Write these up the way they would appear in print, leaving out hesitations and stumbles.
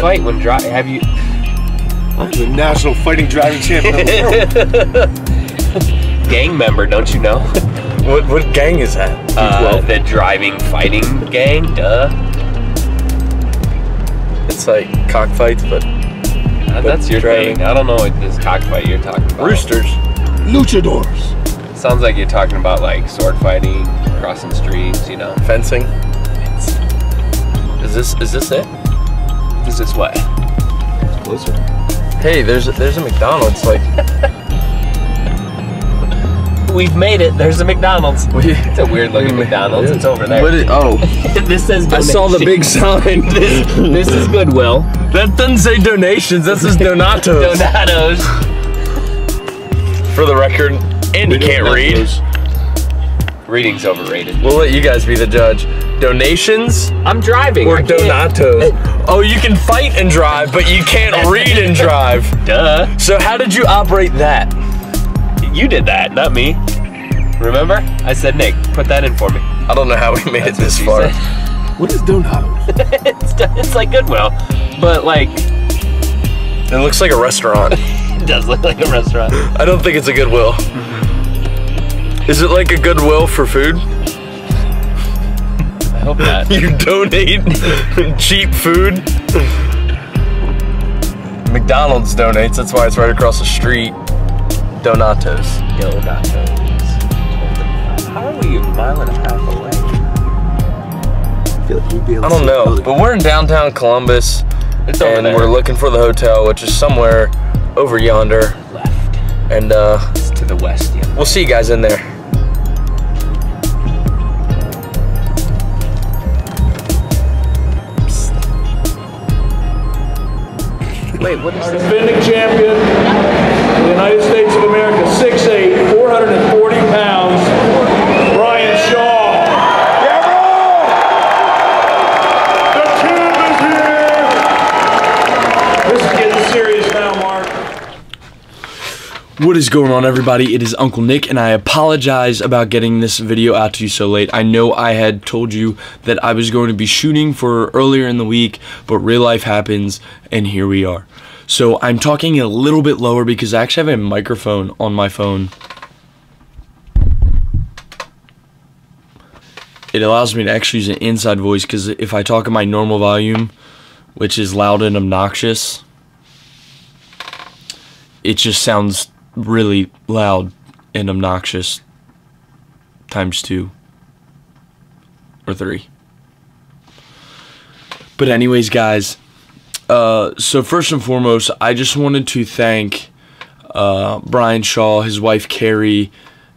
fight when driving? Have you? I'm the national fighting driving champion of the world. Gang member, don't you know? What gang is that? The driving fighting gang. Duh. It's like cockfights, but that's your driving. thing. I don't know what this cockfight you're talking about. Roosters. Luchadors. Sounds like you're talking about like sword fighting, crossing streets, you know. Fencing. Is this it? Is this what? It's closer. Hey, there's a McDonald's like. We've made it. There's a McDonald's. It's a weird looking McDonald's. It's over there. This says donation. I saw the big sign. This is Goodwill. That doesn't say donations. That says Donatos. Donatos. For the record, Andy can't read. Reading's overrated. We'll let you guys be the judge. Donations? I'm driving. Or Donatos? Oh, you can fight and drive, but you can't read and drive. Duh. So how did you operate that? You did that, not me. Remember? I said, Nick, put that in for me. I don't know how we made it this far. What is Donatos? It's like Goodwill, but like... It looks like a restaurant. It does look like a restaurant. I don't think it's a Goodwill. Is it like a Goodwill for food? I hope not. You donate cheap food? McDonald's donates, that's why it's right across the street. Donatos. Donatos. How are we a mile and a half away? I feel like we'd be able I don't know, but we're in downtown Columbus, It's over and there. we're looking for the hotel, which is somewhere over yonder. Left. And It's to the west, yeah. we'll see you guys in there. Wait, what is this? Defending champion of the United States of America, 6'8", 440 pounds, Brian Shaw. The champ is here! This is getting serious now, Mark. What is going on, everybody? It is Uncle Nick, and I apologize about getting this video out to you so late. I know I had told you that I was going to be shooting for earlier in the week, but real life happens, and here we are. So I'm talking a little bit lower because I actually have a microphone on my phone. It allows me to actually use an inside voice, because if I talk at my normal volume, which is loud and obnoxious, it just sounds really loud and obnoxious times 2 or 3. But anyways, guys, so first and foremost, I just wanted to thank Brian Shaw, his wife Carrie,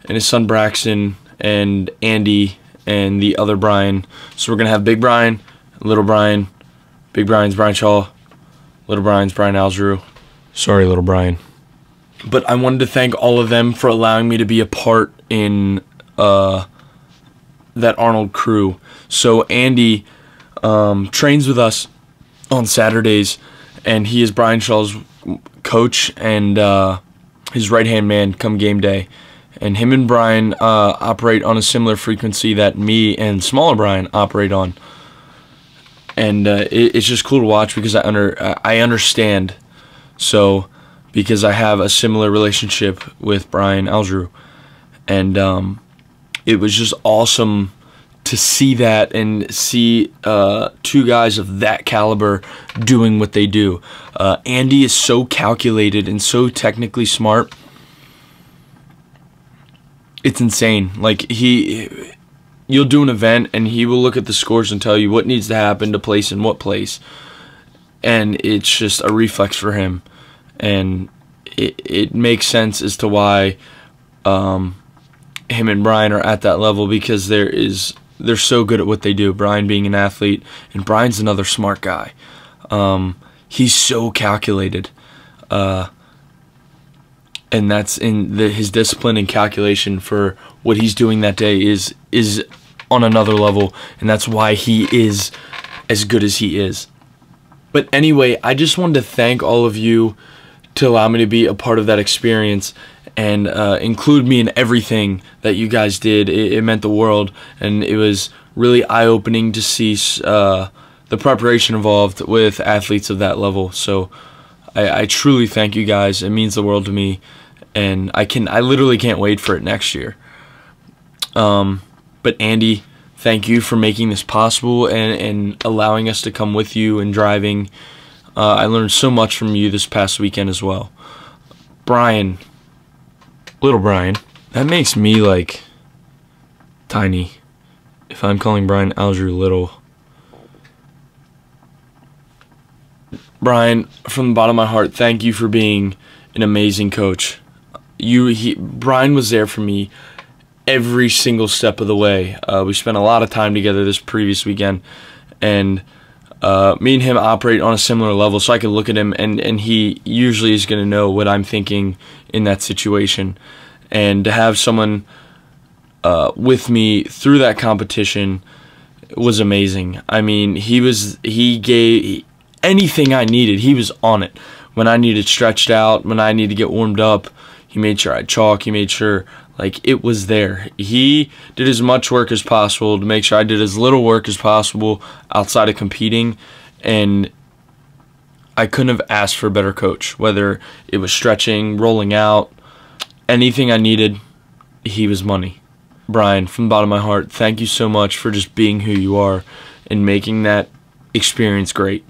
and his son Braxton, and Andy, and the other Brian. So we're gonna have Big Brian, Little Brian. Big Brian's Brian Shaw, Little Brian's Brian Alsrew. Sorry, Little Brian. But I wanted to thank all of them for allowing me to be a part in that Arnold crew. So Andy trains with us on Saturdays, and he is Brian Shaw's coach and his right-hand man come game day. And him and Brian operate on a similar frequency that me and smaller Brian operate on. And it's just cool to watch because I understand. So, because I have a similar relationship with Brian Alsrew. And it was just awesome to see that and see 2 guys of that caliber doing what they do. Andy is so calculated and so technically smart. It's insane. Like, you'll do an event and he will look at the scores and tell you what needs to happen to place in what place. And it's just a reflex for him. And it makes sense as to why him and Brian are at that level, because they're so good at what they do. Brian being an athlete, and Brian's another smart guy. He's so calculated. And that's in his discipline and calculation for what he's doing that day is on another level, and that's why he is as good as he is. But anyway, I just wanted to thank all of you to allow me to be a part of that experience and include me in everything that you guys did. It meant the world, and it was really eye-opening to see the preparation involved with athletes of that level. So I truly thank you guys. It means the world to me, and I literally can't wait for it next year. But Andy, thank you for making this possible and allowing us to come with you and driving. I learned so much from you this past weekend as well. Brian, little Brian, that makes me like tiny. If I'm calling Brian Alger little. Brian, from the bottom of my heart, thank you for being an amazing coach. Brian was there for me every single step of the way. We spent a lot of time together this previous weekend, and me and him operate on a similar level, so I can look at him, and he usually is going to know what I'm thinking in that situation. And to have someone with me through that competition was amazing. I mean, he gave anything I needed. He was on it. When I needed stretched out, when I needed to get warmed up, he made sure I chalk. He made sure like it was there. He did as much work as possible to make sure I did as little work as possible outside of competing, and I couldn't have asked for a better coach. Whether it was stretching, rolling out, anything I needed, he was money. Brian, from the bottom of my heart, thank you so much for just being who you are and making that experience great.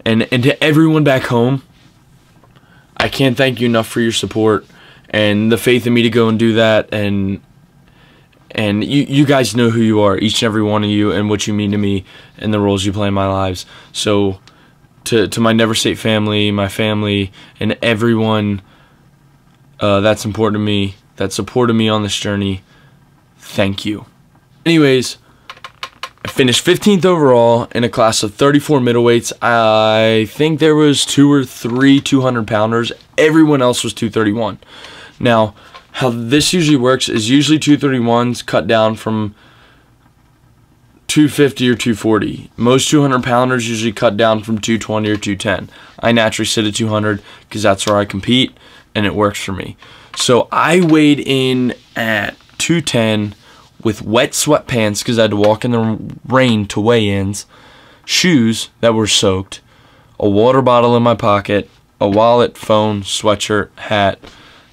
And to everyone back home, I can't thank you enough for your support and the faith in me to go and do that. And you guys know who you are, each and every one of you, and what you mean to me and the roles you play in my lives. So to my Never State family, my family, and everyone that's important to me, that supported me on this journey, thank you. Anyways, I finished 15th overall in a class of 34 middleweights. I think there was 2 or 3 200-pounders. Everyone else was 231. Now, how this usually works is usually 231s cut down from 250 or 240. Most 200-pounders usually cut down from 220 or 210. I naturally sit at 200 because that's where I compete, and it works for me. So I weighed in at 210 with wet sweatpants because I had to walk in the rain to weigh-ins, shoes that were soaked, a water bottle in my pocket, a wallet, phone, sweatshirt, hat.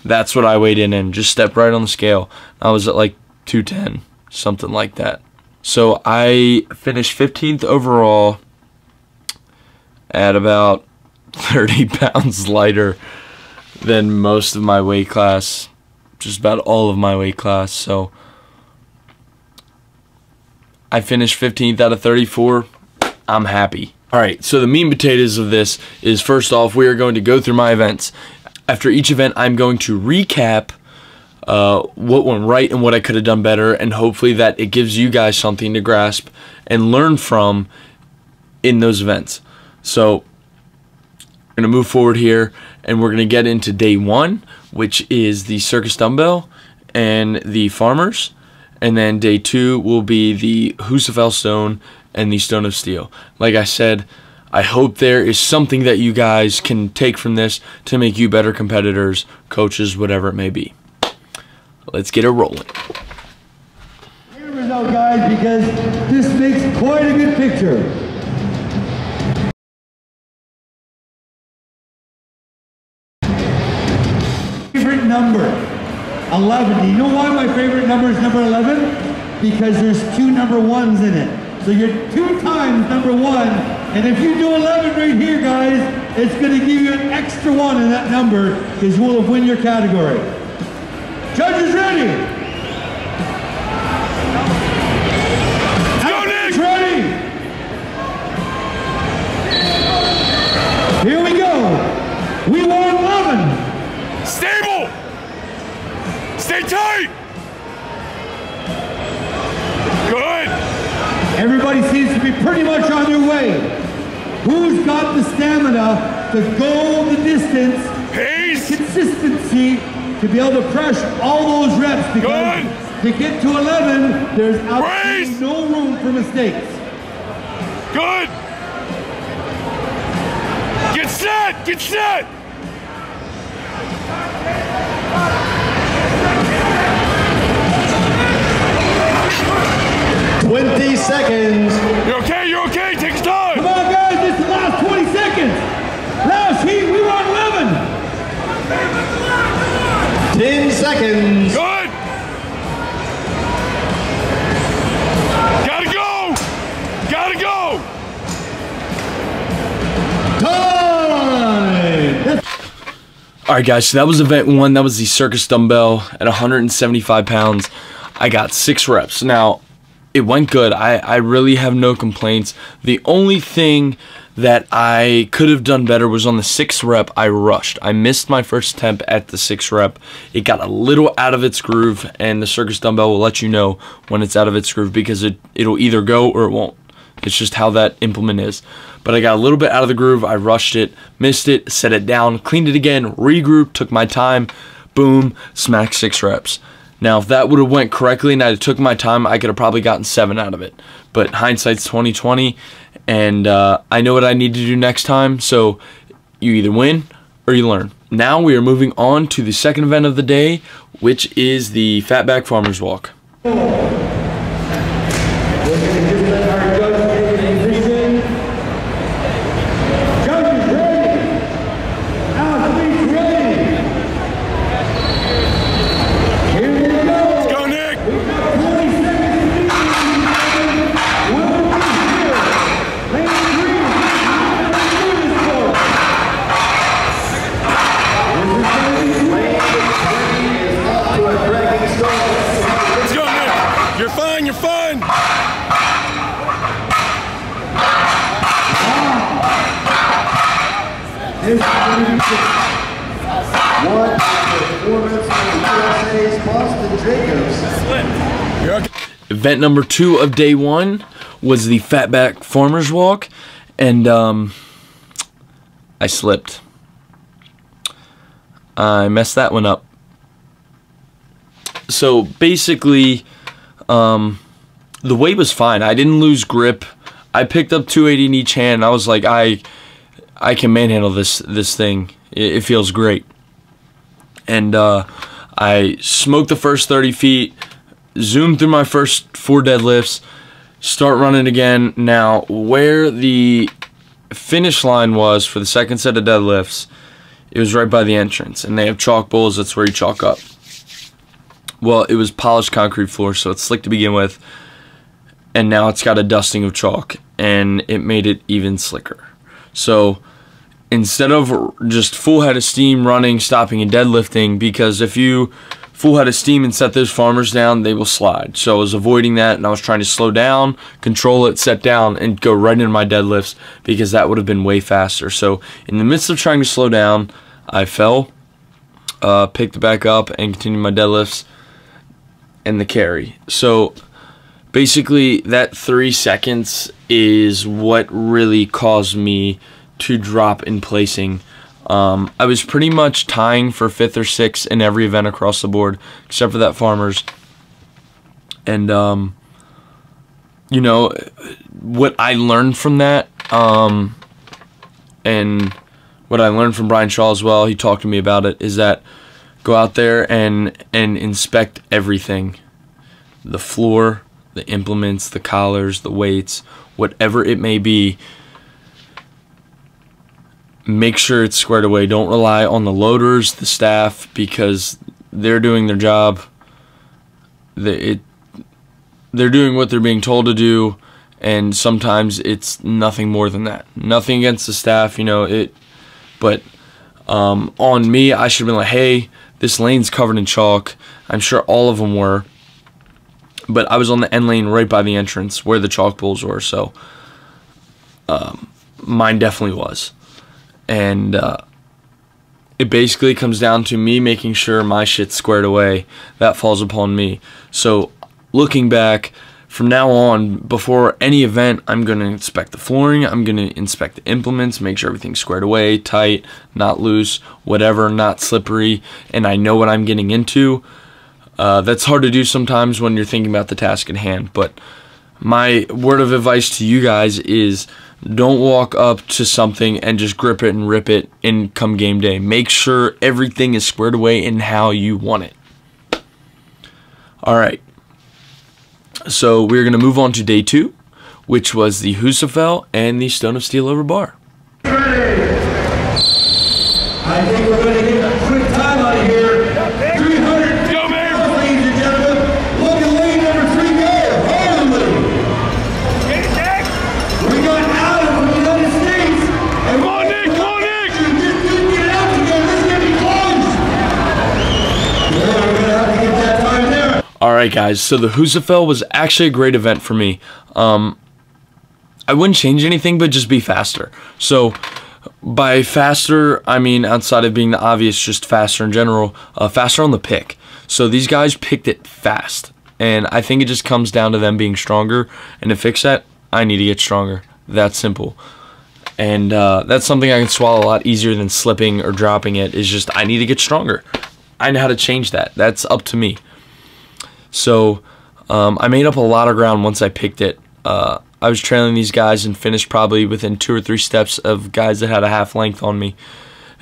That's what I weighed in. Just stepped right on the scale. I was at like 210, something like that. So I finished 15th overall at about 30 pounds lighter than most of my weight class, just about all of my weight class. So I finished 15th out of 34. I'm happy. All right, so the meat and potatoes of this is, first off, we are going to go through my events. After each event, I'm going to recap what went right and what I could have done better, and hopefully that it gives you guys something to grasp and learn from in those events. So we're going to move forward here, and we're going to get into day 1, which is the circus dumbbell and the farmers. And then day 2 will be the Husafel stone and the stone of steel. Like I said, I hope there is something that you guys can take from this to make you better competitors, coaches, whatever it may be. Let's get it rolling. Cameras out, guys, because this makes quite a good picture. Favorite number? 11. Do you know why my favorite number is number 11? Because there's 2 number 1s in it. So you're 2 times number 1, and if you do 11 right here, guys, it's going to give you an extra 1 in that number, because you will have won your category. Judges ready? Athletes ready? Here we go. We want 11. Stable! Stay tight! Good! Everybody seems to be pretty much on their way. Who's got the stamina to go the distance, Pace! consistency, to be able to press all those reps? Because to get to 11, there's absolutely no room for mistakes. Good! Get set! Get set! 20 seconds. You're okay, you're okay. seconds. Good. Gotta go. Gotta go. Time! Alright guys, so that was event 1. That was the circus dumbbell at 175 pounds. I got 6 reps. Now, it went good. I really have no complaints. The only thing that I could have done better was on the 6th rep, I rushed. I missed my first attempt at the 6th rep. It got a little out of its groove, and the circus dumbbell will let you know when it's out of its groove because it'll either go or it won't. It's just how that implement is. But I got a little bit out of the groove. I rushed it, missed it, set it down, cleaned it again, regrouped, took my time, boom, smacked 6 reps. Now, if that would have went correctly and I took my time, I could have probably gotten 7 out of it. But hindsight's 20/20, and I know what I need to do next time. So you either win or you learn. Now we are moving on to the second event of the day, which is the Fatback Farmer's Walk. You're fine. This one performance from USA's Boston Jacobs. Event number 2 of day 1 was the Fatback Farmer's Walk, and I slipped. I messed that one up. So basically, the weight was fine. I didn't lose grip. I picked up 280 in each hand. I was like, I can manhandle this thing. It feels great. And I smoked the first 30 feet, zoomed through my first 4 deadlifts, start running again. Now, where the finish line was for the second set of deadlifts, it was right by the entrance, and they have chalk bowls. That's where you chalk up. Well, it was polished concrete floor, so it's slick to begin with, and now it's got a dusting of chalk, and it made it even slicker. So instead of just full head of steam running, stopping, and deadlifting, because if you full head of steam and set those farmers down, they will slide. So I was avoiding that, and I was trying to slow down, control it, set down, and go right into my deadlifts, because that would have been way faster. So in the midst of trying to slow down, I fell, picked it back up, and continued my deadlifts and the carry. So basically that 3 seconds is what really caused me to drop in placing. I was pretty much tying for 5th or 6th in every event across the board, except for that farmers. And you know what I learned from that, and what I learned from Brian Shaw as well, he talked to me about it, is that go out there and inspect everything. The floor, the implements, the collars, the weights, whatever it may be. Make sure it's squared away. Don't rely on the loaders, the staff, because they're doing their job. They're doing what they're being told to do, and sometimes it's nothing more than that. Nothing against the staff, you know, but on me, I should have been like, hey, this lane's covered in chalk. I'm sure all of them were, but I was on the end lane right by the entrance where the chalk bowls were, so mine definitely was. And it basically comes down to me making sure my shit's squared away. That falls upon me. So looking back, from now on, before any event, I'm going to inspect the flooring, I'm going to inspect the implements, make sure everything's squared away, tight, not loose, whatever, not slippery, and I know what I'm getting into. That's hard to do sometimes when you're thinking about the task at hand, but my word of advice to you guys is don't walk up to something and just grip it and rip it in come game day. Make sure everything is squared away in how you want it. Alright. So we're going to move on to day 2, which was the Husafel and the Stone of Steel over bar. Ready? I think we're going to get a quick time out of here. 300 Alright guys, so the Husafell was actually a great event for me. I wouldn't change anything, but just be faster. So by faster, I mean outside of being the obvious, just faster in general, faster on the pick. So these guys picked it fast, and I think it just comes down to them being stronger, and to fix that, I need to get stronger. That's simple. And that's something I can swallow a lot easier than slipping or dropping it, is just I need to get stronger. I know how to change that. That's up to me. So I made up a lot of ground once I picked it. I was trailing these guys and finished probably within 2 or 3 steps of guys that had a half length on me.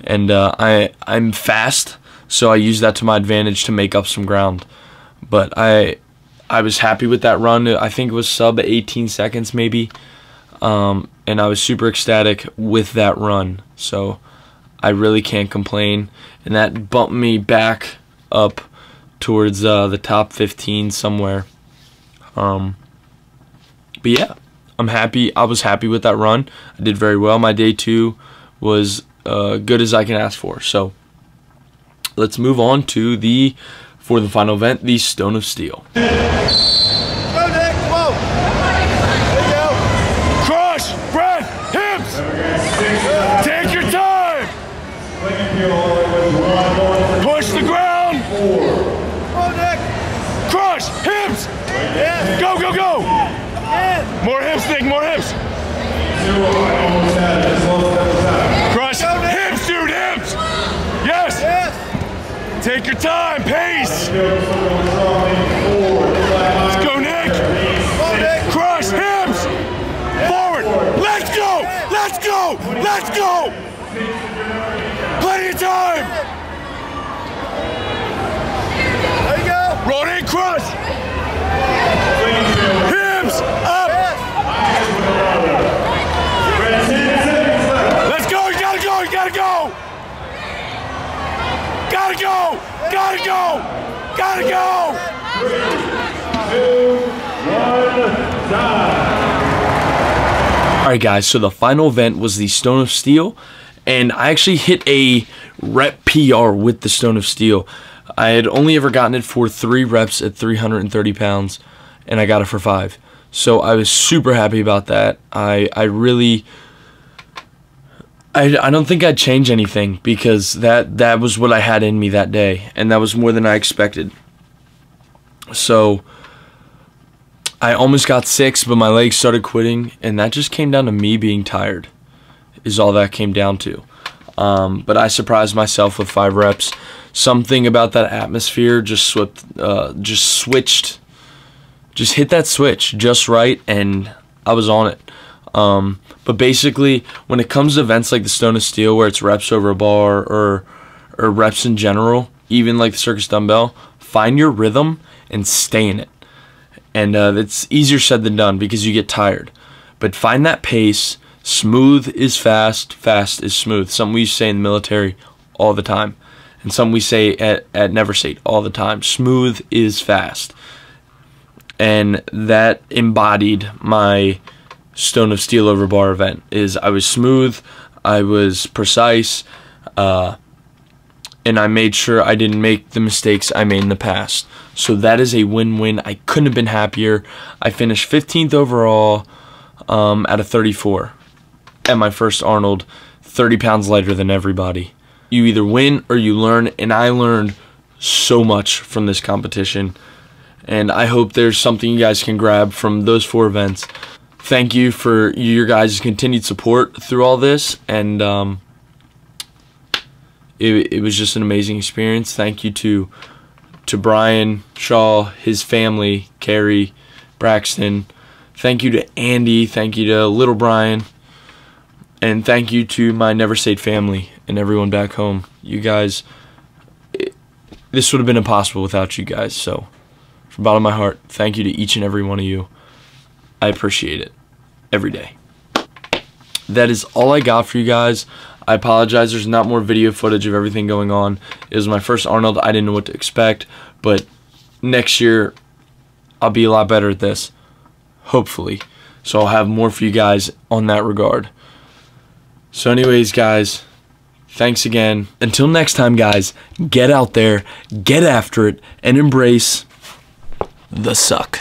And I'm fast, so I use that to my advantage to make up some ground. But I was happy with that run. I think it was sub 18 seconds maybe. And I was super ecstatic with that run. So I really can't complain. And that bumped me back up towards the top 15 somewhere. But yeah, I'm happy. I was happy with that run. I did very well. My day 2 was good as I can ask for. So let's move on to for the final event, the Stone of Steel. Go, Nick, come on. There you go. Crush, breath, hips. Take your time. Push the ground. Go, Nick. Crush, hips. Go, go, go. More hips, Nick, more hips. Crush, hips, dude, hips. Yes. Take your time, pace. Let's go, Nick. Crush, hips. Forward. Let's go. Let's go. Let's go. Plenty of time. There you go. Roll in, crush. Hips up. Let's go. You gotta go. You gotta go. Gotta go! Gotta go! Gotta go! 3, 2, 1, time. Alright guys, so the final event was the Stone of Steel, and I actually hit a rep PR with the Stone of Steel. I had only ever gotten it for 3 reps at 330 pounds, and I got it for 5. So I was super happy about that. I don't think I'd change anything, because that was what I had in me that day, and that was more than I expected. So I almost got 6, but my legs started quitting, and that just came down to me being tired, is all that came down to. But I surprised myself with 5 reps. Something about that atmosphere just hit that switch just right, and I was on it. But basically, when it comes to events like the Stone of Steel, where it's reps over a bar, or reps in general, even like the circus dumbbell, find your rhythm and stay in it. And it's easier said than done, because you get tired. But find that pace. Smooth is fast, fast is smooth. Something we say in the military all the time, and something we say at Never State all the time. Smooth is fast. And that embodied my Stone of Steel over bar event. I was smooth, I was precise, and I made sure I didn't make the mistakes I made in the past. So that is a win-win. I couldn't have been happier. I finished 15th overall out of 34 at my first Arnold, 30 pounds lighter than everybody. You either win or you learn, and I learned so much from this competition, and I hope there's something you guys can grab from those 4 events. Thank you for your guys' continued support through all this, and it was just an amazing experience. Thank you to Brian Shaw, his family, Carrie, Braxton. Thank you to Andy. Thank you to little Brian, and thank you to my Never State family and everyone back home. You guys, this would have been impossible without you guys. So, from the bottom of my heart, thank you to each and every one of you. I appreciate it every day. That is all I got for you guys. I apologize there's not more video footage of everything going on. It was my first Arnold. I didn't know what to expect, but next year I'll be a lot better at this, hopefully. So I'll have more for you guys on that regard. So anyways, guys, thanks again. Until next time, guys, get out there, get after it, and embrace the suck.